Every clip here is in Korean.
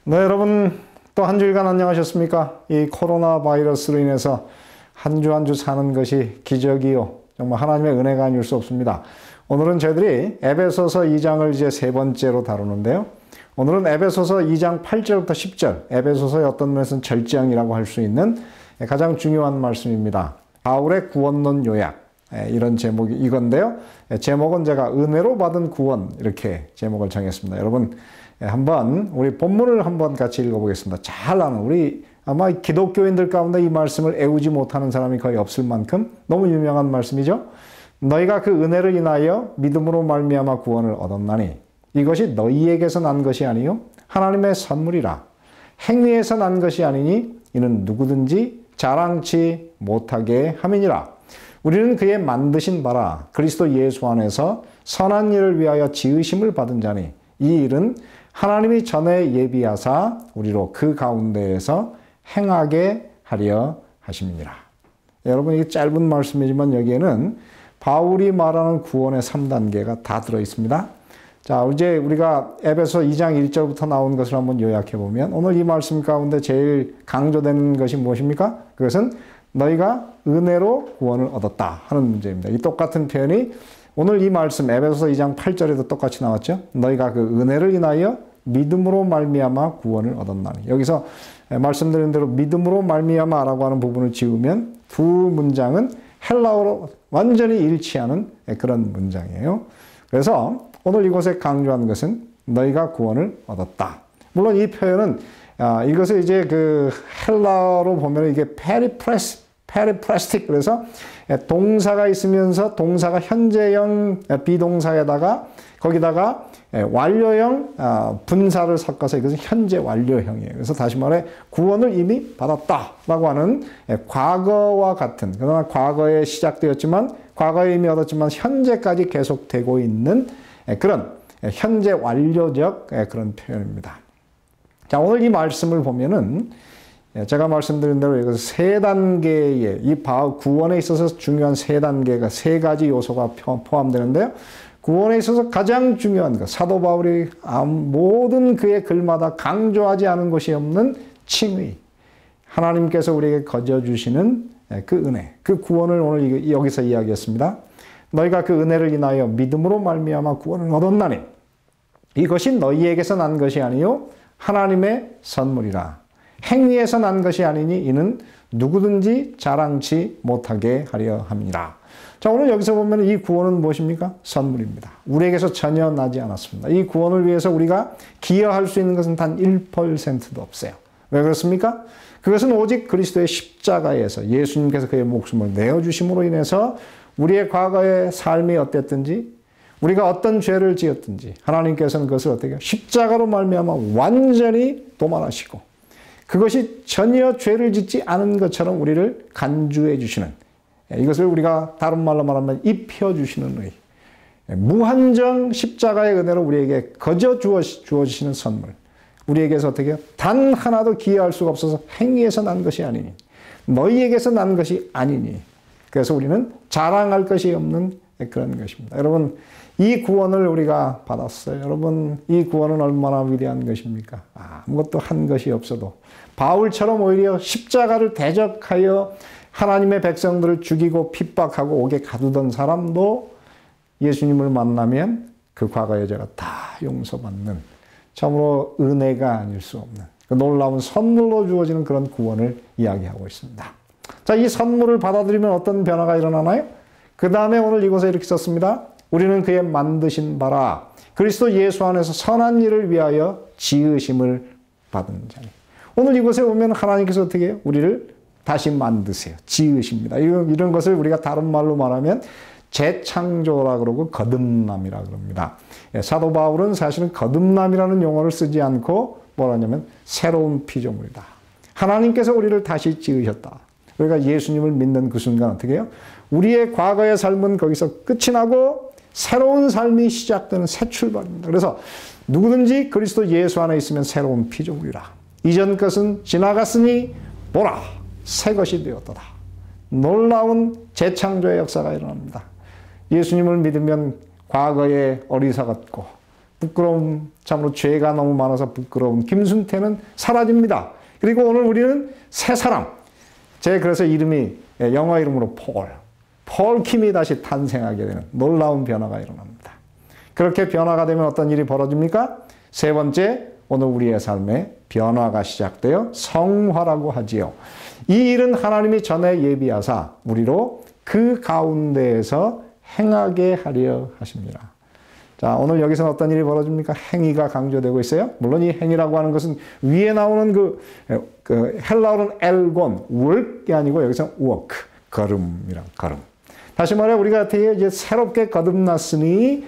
네, 여러분 또 한 주일간 안녕하셨습니까? 이 코로나 바이러스로 인해서 한 주 한 주 사는 것이 기적이요. 정말 하나님의 은혜가 아닐 수 없습니다. 오늘은 저희들이 에베소서 2장을 이제 세 번째로 다루는데요. 오늘은 에베소서 2장 8절부터 10절, 에베소서의 어떤 면에서는 절정이라고 할 수 있는 가장 중요한 말씀입니다. 바울의 구원론 요약, 이런 제목이 이건데요. 제목은 제가 은혜로 받은 구원, 이렇게 제목을 정했습니다. 여러분 한번 우리 본문을 한번 같이 읽어보겠습니다. 잘 아는, 우리 아마 기독교인들 가운데 이 말씀을 애우지 못하는 사람이 거의 없을 만큼 너무 유명한 말씀이죠. 너희가 그 은혜를 인하여 믿음으로 말미암아 구원을 얻었나니 이것이 너희에게서 난 것이 아니요 하나님의 선물이라. 행위에서 난 것이 아니니 이는 누구든지 자랑치 못하게 함이니라. 우리는 그의 만드신 바라 그리스도 예수 안에서 선한 일을 위하여 지으심을 받은 자니 이 일은 하나님이 전에 예비하사 우리로 그 가운데에서 행하게 하려 하심이니라. 여러분, 이게 짧은 말씀이지만 여기에는 바울이 말하는 구원의 3단계가 다 들어있습니다. 자, 이제 우리가 에베소 2장 1절부터 나온 것을 한번 요약해 보면 오늘 이 말씀 가운데 제일 강조되는 것이 무엇입니까? 그것은 너희가 은혜로 구원을 얻었다 하는 문제입니다. 이 똑같은 표현이 오늘 이 말씀 에베소서 2장 8절에도 똑같이 나왔죠. 너희가 그 은혜를 인하여 믿음으로 말미암아 구원을 얻었나니. 여기서 말씀드린 대로 믿음으로 말미암아라고 하는 부분을 지우면 두 문장은 헬라어로 완전히 일치하는 그런 문장이에요. 그래서 오늘 이곳에 강조한 것은 너희가 구원을 얻었다. 물론 이 표현은 이것을 이제 그 헬라어로 보면 이게 페리프레스틱, 그래서 동사가 있으면서 동사가 현재형 비동사에다가 거기다가 완료형 분사를 섞어서 이것은 현재 완료형이에요. 그래서 다시 말해 구원을 이미 받았다라고 하는 과거와 같은, 그러나 과거에 시작되었지만 과거에 이미 얻었지만 현재까지 계속되고 있는 그런 현재 완료적 그런 표현입니다. 자, 오늘 이 말씀을 보면은 제가 말씀드린 대로 이것은 세 단계의 이 구원에 있어서 중요한 세 단계가 세 가지 요소가 포함되는데요. 구원에 있어서 가장 중요한 것, 사도 바울이 모든 그의 글마다 강조하지 않은 것이 없는 칭의, 하나님께서 우리에게 거저 주시는 그 은혜, 그 구원을 오늘 여기서 이야기했습니다. 너희가 그 은혜를 인하여 믿음으로 말미암아 구원을 얻었나니 이것이 너희에게서 난 것이 아니요 하나님의 선물이라. 행위에서 난 것이 아니니 이는 누구든지 자랑치 못하게 하려 함이라. 자, 오늘 여기서 보면 이 구원은 무엇입니까? 선물입니다. 우리에게서 전혀 나지 않았습니다. 이 구원을 위해서 우리가 기여할 수 있는 것은 단 1%도 없어요. 왜 그렇습니까? 그것은 오직 그리스도의 십자가에서 예수님께서 그의 목숨을 내어주심으로 인해서 우리의 과거의 삶이 어땠든지 우리가 어떤 죄를 지었든지 하나님께서는 그것을 어떻게 해요? 십자가로 말미암아 완전히 도말하시고 그것이 전혀 죄를 짓지 않은 것처럼 우리를 간주해 주시는, 이것을 우리가 다른 말로 말하면 입혀주시는 의, 무한정 십자가의 은혜로 우리에게 거저 주어지시는 선물, 우리에게서 어떻게 해요? 단 하나도 기여할 수가 없어서 행위에서 난 것이 아니니 너희에게서 난 것이 아니니 그래서 우리는 자랑할 것이 없는 그런 것입니다. 여러분, 이 구원을 우리가 받았어요. 여러분, 이 구원은 얼마나 위대한 것입니까? 아무것도 한 것이 없어도 바울처럼 오히려 십자가를 대적하여 하나님의 백성들을 죽이고 핍박하고 옥에 가두던 사람도 예수님을 만나면 그 과거의 죄가 다 용서받는 참으로 은혜가 아닐 수 없는 그 놀라운 선물로 주어지는 그런 구원을 이야기하고 있습니다. 자, 이 선물을 받아들이면 어떤 변화가 일어나나요? 그 다음에 오늘 이곳에 이렇게 썼습니다. 우리는 그의 만드신 바라 그리스도 예수 안에서 선한 일을 위하여 지으심을 받은 자니. 오늘 이곳에 보면 하나님께서 어떻게 해요? 우리를 다시 만드세요. 지으십니다. 이런 것을 우리가 다른 말로 말하면 재창조라 그러고 거듭남이라 그럽니다. 사도 바울은 사실은 거듭남이라는 용어를 쓰지 않고 뭐라 하냐면 새로운 피조물이다. 하나님께서 우리를 다시 지으셨다. 우리가 예수님을 믿는 그 순간 어떻게 해요? 우리의 과거의 삶은 거기서 끝이 나고 새로운 삶이 시작되는 새 출발입니다. 그래서 누구든지 그리스도 예수 안에 있으면 새로운 피조물이라. 이전 것은 지나갔으니 보라 새 것이 되었도다. 놀라운 재창조의 역사가 일어납니다. 예수님을 믿으면 과거의 어리석었고 부끄러움, 참으로 죄가 너무 많아서 부끄러운 김순태는 사라집니다. 그리고 오늘 우리는 새 사람, 그래서 이름이 영어 이름으로 폴 킴이 다시 탄생하게 되는 놀라운 변화가 일어납니다. 그렇게 변화가 되면 어떤 일이 벌어집니까? 세 번째, 오늘 우리의 삶에 변화가 시작되어 성화라고 하지요. 이 일은 하나님이 전에 예비하사 우리로 그 가운데에서 행하게 하려 하십니다. 자, 오늘 여기서는 어떤 일이 벌어집니까? 행위가 강조되고 있어요. 물론 이 행위라고 하는 것은 위에 나오는 그 헬라어는 엘곤, work이 아니고 여기서 work, 걸음이란 걸음. 다시 말해 우리가 어떻게 이제 새롭게 거듭났으니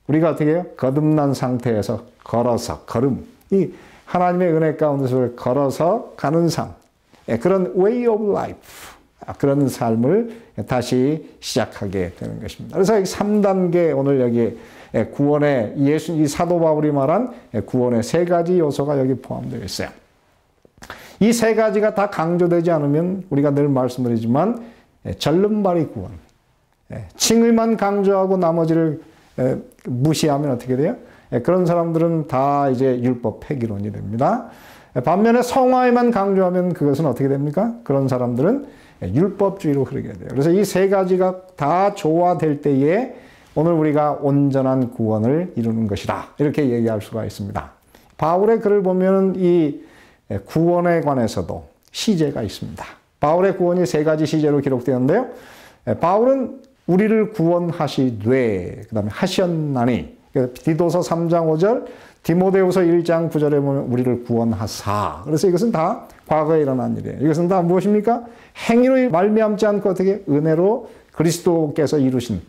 우리가 어떻게 해요? 거듭난 상태에서 걸어서 걸음. 이 하나님의 은혜 가운데서 걸어서 가는 삶. 그런 way of life. 그런 삶을 다시 시작하게 되는 것입니다. 그래서 3단계 오늘 여기 구원의 이 사도 바울이 말한 구원의 세 가지 요소가 여기 포함되어 있어요. 이 세 가지가 다 강조되지 않으면 우리가 늘 말씀드리지만 절름발이 구원. 칭의만 강조하고 나머지를 무시하면 어떻게 돼요? 그런 사람들은 다 이제 율법 폐기론이 됩니다. 반면에 성화에만 강조하면 그것은 어떻게 됩니까? 그런 사람들은 율법주의로 흐르게 돼요. 그래서 이 세 가지가 다 조화될 때에 오늘 우리가 온전한 구원을 이루는 것이다. 이렇게 얘기할 수가 있습니다. 바울의 글을 보면 이 구원에 관해서도 시제가 있습니다. 바울의 구원이 세 가지 시제로 기록되었는데요. 바울은 우리를 구원하시되, 그 다음에 하셨나니, 디도서 3장 5절, 디모데후서 1장 9절에 보면 우리를 구원하사. 그래서 이것은 다 과거에 일어난 일이에요. 이것은 다 무엇입니까? 행위로 말미암지 않고 어떻게 은혜로 그리스도께서 이루신.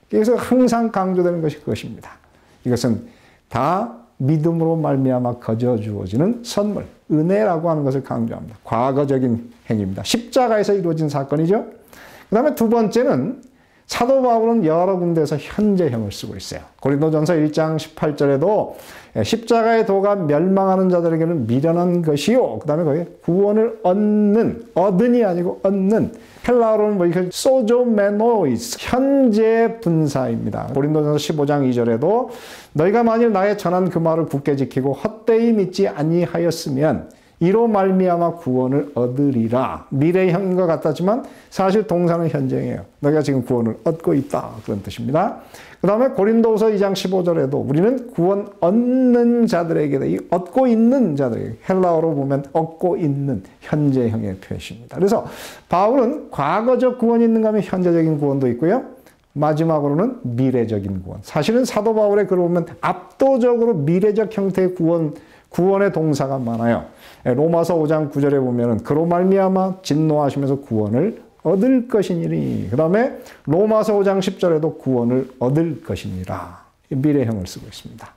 그래서 항상 강조되는 것이 그것입니다. 이것은 다 믿음으로 말미암아 거저 주어지는 선물, 은혜라고 하는 것을 강조합니다. 과거적인 행위입니다. 십자가에서 이루어진 사건이죠. 그 다음에 두 번째는 사도 바울은 여러 군데에서 현재형을 쓰고 있어요. 고린도전서 1장 18절에도 십자가의 도가 멸망하는 자들에게는 미련한 것이요. 그 다음에 거기에 구원을 얻은이 아니고 얻는, 헬라어로는 뭐 이렇게 소조메노이스, 현재 분사입니다. 고린도전서 15장 2절에도 너희가 만일 나의 전한 그 말을 굳게 지키고 헛되이 믿지 아니하였으면 이로 말미암아 구원을 얻으리라. 미래형인 것 같았지만 사실 동사는 현재형이에요. 너희가 지금 구원을 얻고 있다. 그런 뜻입니다. 그 다음에 고린도후서 2장 15절에도 우리는 구원 얻는 자들에게, 이 얻고 있는 자들에게, 헬라어로 보면 얻고 있는 현재형의 표시입니다. 그래서 바울은 과거적 구원이 있는가 하면 현재적인 구원도 있고요. 마지막으로는 미래적인 구원. 사실은 사도 바울의 글을 보면 압도적으로 미래적 형태의 구원의 동사가 많아요. 로마서 5장 9절에 보면은 그로 말미암아 진노하시면서 구원을 얻을 것이니리. 그 다음에 로마서 5장 10절에도 구원을 얻을 것이니라. 미래형을 쓰고 있습니다.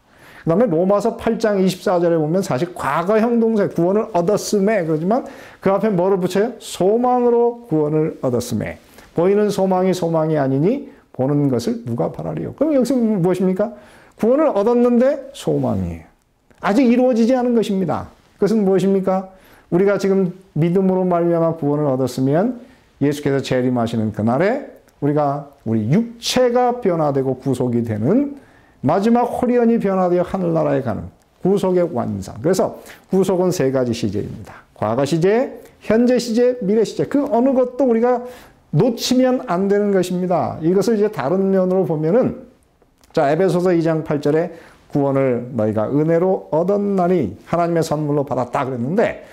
그 다음에 로마서 8장 24절에 보면 사실 과거형 동사 구원을 얻었음에 그러지만 그 앞에 뭐를 붙여요? 소망으로 구원을 얻었음에. 보이는 소망이 아니니 보는 것을 누가 바라리요. 그럼 여기서 무엇입니까? 구원을 얻었는데 소망이에요. 아직 이루어지지 않은 것입니다. 그것은 무엇입니까? 우리가 지금 믿음으로 말미암아 구원을 얻었으면 예수께서 재림하시는 그날에 우리 육체가 변화되고 구속이 되는 마지막 호련히 변화되어 하늘나라에 가는 구속의 완성. 그래서 구속은 세 가지 시제입니다. 과거 시제, 현재 시제, 미래 시제. 그 어느 것도 우리가 놓치면 안 되는 것입니다. 이것을 이제 다른 면으로 보면은 자, 에베소서 2장 8절에 구원을 너희가 은혜로 얻었나니 하나님의 선물로 받았다 그랬는데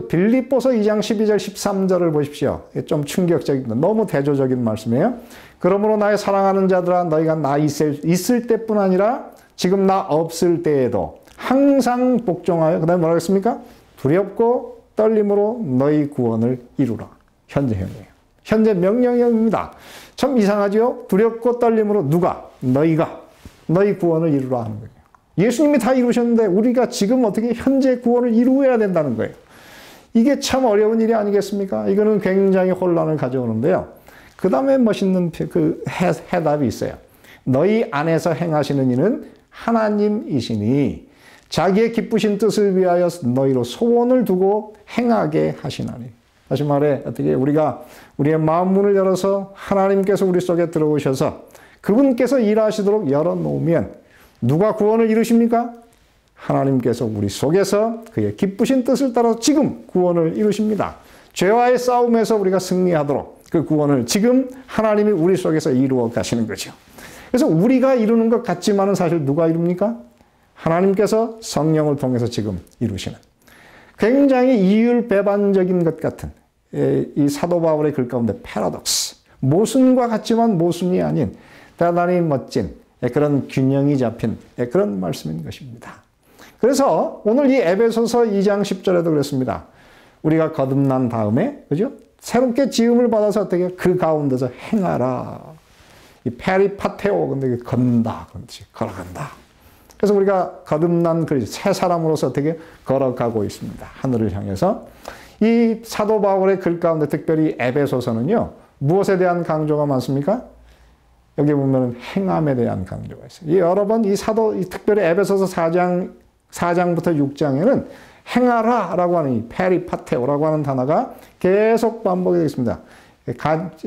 빌립보서 2장 12절 13절을 보십시오. 좀 충격적입니다. 너무 대조적인 말씀이에요. 그러므로 나의 사랑하는 자들아 너희가 나 있을 때뿐 아니라 지금 나 없을 때에도 항상 복종하여, 그 다음에 뭐라고 했습니까? 두렵고 떨림으로 너희 구원을 이루라. 현재형이에요. 현재 명령형입니다. 참 이상하죠? 두렵고 떨림으로 누가? 너희가 너희 구원을 이루라 하는 거예요. 예수님이 다 이루셨는데 우리가 지금 어떻게 현재 구원을 이루어야 된다는 거예요. 이게 참 어려운 일이 아니겠습니까? 이거는 굉장히 혼란을 가져오는데요. 그 다음에 멋있는 해답이 있어요. 너희 안에서 행하시는 이는 하나님이시니 자기의 기쁘신 뜻을 위하여 너희로 소원을 두고 행하게 하시나니. 다시 말해 어떻게 우리가 우리의 마음 문을 열어서 하나님께서 우리 속에 들어오셔서 그분께서 일하시도록 열어놓으면 누가 구원을 이루십니까? 하나님께서 우리 속에서 그의 기쁘신 뜻을 따라 지금 구원을 이루십니다. 죄와의 싸움에서 우리가 승리하도록 그 구원을 지금 하나님이 우리 속에서 이루어 가시는 거죠. 그래서 우리가 이루는 것 같지만은 사실 누가 이룹니까? 하나님께서 성령을 통해서 지금 이루시는 굉장히 이율배반적인 것 같은 이 사도 바울의 글 가운데 패러독스, 모순과 같지만 모순이 아닌 대단히 멋진 그런 균형이 잡힌 그런 말씀인 것입니다. 그래서 오늘 이 에베소서 2장 10절에도 그랬습니다. 우리가 거듭난 다음에, 그죠? 새롭게 지음을 받아서 어떻게 그 가운데서 행하라. 이 페리파테오, 근데 걷는다. 그렇지. 걸어간다. 그래서 우리가 거듭난 새 사람으로서 어떻게 걸어가고 있습니다. 하늘을 향해서. 이 사도 바울의 글 가운데 특별히 에베소서는요, 무엇에 대한 강조가 많습니까? 여기 보면 행함에 대한 강조가 있어요. 여러 번 특별히 에베소서 4장부터 6장에는 행하라 라고 하는 이 페리파테오라고 하는 단어가 계속 반복이 되어 있습니다.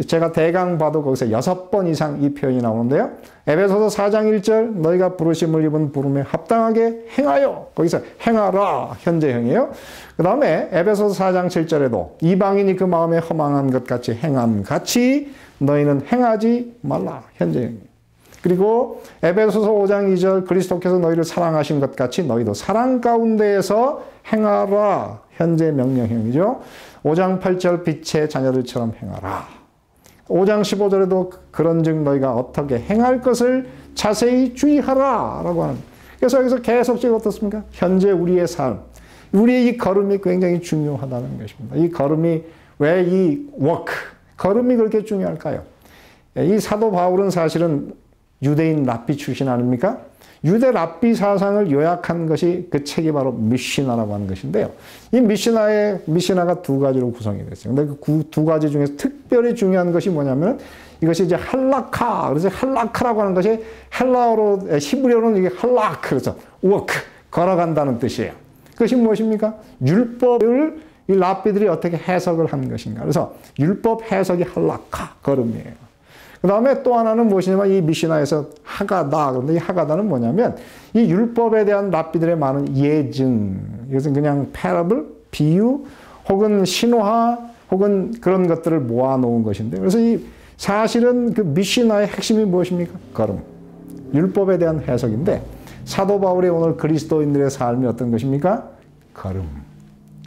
제가 대강 봐도 거기서 6번 이상 이 표현이 나오는데요. 에베소서 4장 1절 너희가 부르심을 입은 부름에 합당하게 행하여, 거기서 행하라 현재형이에요. 그 다음에 에베소서 4장 7절에도 이방인이 그 마음에 허망한 것 같이 행함 같이 너희는 행하지 말라 현재형이에요. 그리고 에베소서 5장 2절 그리스도께서 너희를 사랑하신 것 같이 너희도 사랑 가운데에서 행하라 현재 명령형이죠. 5장 8절 빛의 자녀들처럼 행하라. 5장 15절에도 그런즉 너희가 어떻게 행할 것을 자세히 주의하라 라고 하는. 그래서 여기서 계속적으로 어떻습니까? 현재 우리의 삶, 우리의 이 걸음이 굉장히 중요하다는 것입니다. 이 걸음이 왜 이 걸음이 그렇게 중요할까요? 이 사도 바울은 사실은 유대인 랍비 출신 아닙니까? 유대 랍비 사상을 요약한 것이 그 책이 바로 미시나라고 하는 것인데요. 이 미시나가 두 가지로 구성이 됐어요. 근데 그 두 가지 중에서 특별히 중요한 것이 뭐냐면 이것이 이제 할라카, 그래서 할라카라고 하는 것이 헬라어로, 히브리어로는 이게 할라크, 그래서 워크, 걸어간다는 뜻이에요. 그것이 무엇입니까? 율법을 이 랍비들이 어떻게 해석을 한 것인가. 그래서 율법 해석이 할라카, 걸음이에요. 그 다음에 또 하나는 무엇이냐면 이 미시나에서 하가다. 그런데 이 하가다는 뭐냐면 이 율법에 대한 랍비들의 많은 예증, 이것은 그냥 패러블, 비유, 혹은 신화, 혹은 그런 것들을 모아놓은 것인데, 그래서 이 사실은 그 미시나의 핵심이 무엇입니까? 걸음. 율법에 대한 해석인데, 사도 바울의 오늘 그리스도인들의 삶이 어떤 것입니까? 걸음.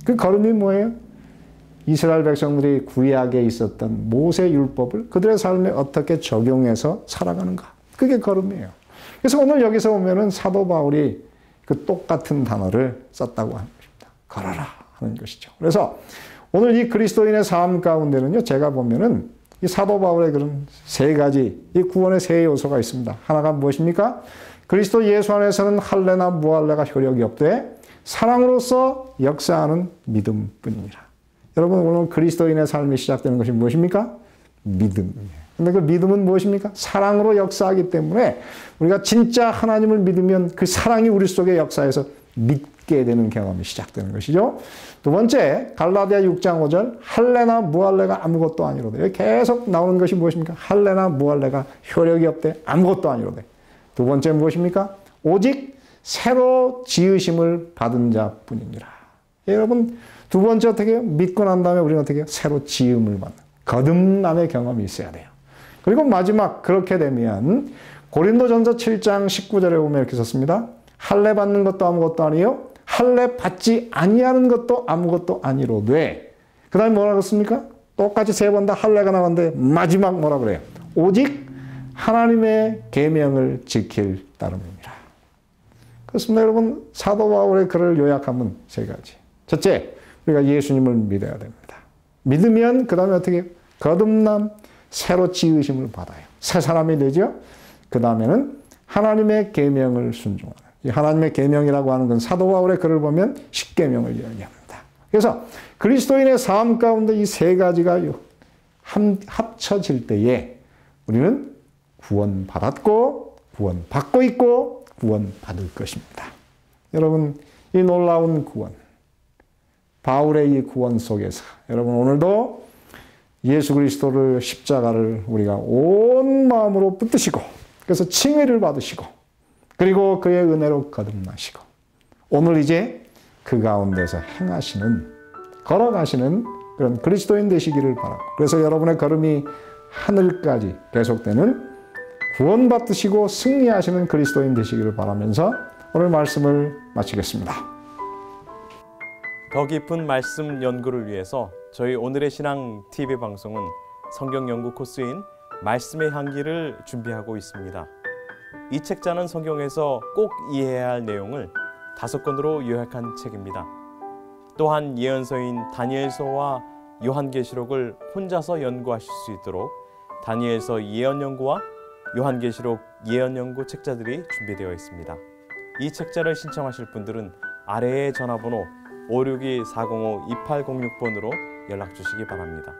그 걸음이 뭐예요? 이스라엘 백성들이 구약에 있었던 모세 율법을 그들의 삶에 어떻게 적용해서 살아가는가. 그게 걸음이에요. 그래서 오늘 여기서 보면은 사도 바울이 그 똑같은 단어를 썼다고 하는 것입니다. 걸어라 하는 것이죠. 그래서 오늘 이 그리스도인의 삶 가운데는요, 제가 보면은 이 사도 바울의 그런 세 가지, 이 구원의 세 요소가 있습니다. 하나가 무엇입니까? 그리스도 예수 안에서는 할례나 무할례가 효력이 없되 사랑으로서 역사하는 믿음뿐이니라. 여러분, 오늘 그리스도인의 삶이 시작되는 것이 무엇입니까? 믿음이에요. 근데 그 믿음은 무엇입니까? 사랑으로 역사하기 때문에 우리가 진짜 하나님을 믿으면 그 사랑이 우리 속에 역사해서 믿게 되는 경험이 시작되는 것이죠. 두 번째, 갈라디아 6장 5절, 할례나 무할례가 아무것도 아니로되. 여기 계속 나오는 것이 무엇입니까? 할례나 무할례가 효력이 없대. 아무것도 아니로되. 두 번째 무엇입니까? 오직 새로 지으심을 받은 자뿐이니라. 여러분, 두 번째 어떻게 해요? 믿고 난 다음에 우리는 어떻게 해요? 새로 지음을 받는 거듭남의 경험이 있어야 돼요. 그리고 마지막 그렇게 되면 고린도전서 7장 19절에 보면 이렇게 썼습니다. 할례 받는 것도 아무것도 아니요 할례 받지 아니하는 것도 아무것도 아니로되. 그 다음에 뭐라고 했습니까? 똑같이 세 번 다 할례가 나왔는데 마지막 뭐라 그래요? 오직 하나님의 계명을 지킬 따름입니다. 그렇습니다. 여러분, 사도 바울의 글을 요약하면 세 가지. 첫째, 우리가 예수님을 믿어야 됩니다. 믿으면 그 다음에 어떻게 해요? 거듭남, 새로 지으심을 받아요. 새 사람이 되죠. 그 다음에는 하나님의 계명을 순종하는. 이 하나님의 계명이라고 하는 건 사도 바울의 글을 보면 십계명을 이야기합니다. 그래서 그리스도인의 삶 가운데 이 세 가지가 합쳐질 때에 우리는 구원받았고 구원받고 있고 구원받을 것입니다. 여러분, 이 놀라운 구원, 바울의 이 구원 속에서 여러분 오늘도 예수 그리스도를 십자가를 우리가 온 마음으로 붙드시고 그래서 칭의를 받으시고 그리고 그의 은혜로 거듭나시고 오늘 이제 그 가운데서 행하시는, 걸어가시는 그런 그리스도인 되시기를 바랍니다. 그래서 여러분의 걸음이 하늘까지 계속되는 구원받으시고 승리하시는 그리스도인 되시기를 바라면서 오늘 말씀을 마치겠습니다. 더 깊은 말씀 연구를 위해서 저희 오늘의 신앙 TV 방송은 성경 연구 코스인 말씀의 향기를 준비하고 있습니다. 이 책자는 성경에서 꼭 이해해야 할 내용을 5권으로 요약한 책입니다. 또한 예언서인 다니엘서와 요한계시록을 혼자서 연구하실 수 있도록 다니엘서 예언연구와 요한계시록 예언연구 책자들이 준비되어 있습니다. 이 책자를 신청하실 분들은 아래의 전화번호 562-405-2806번으로 연락 주시기 바랍니다.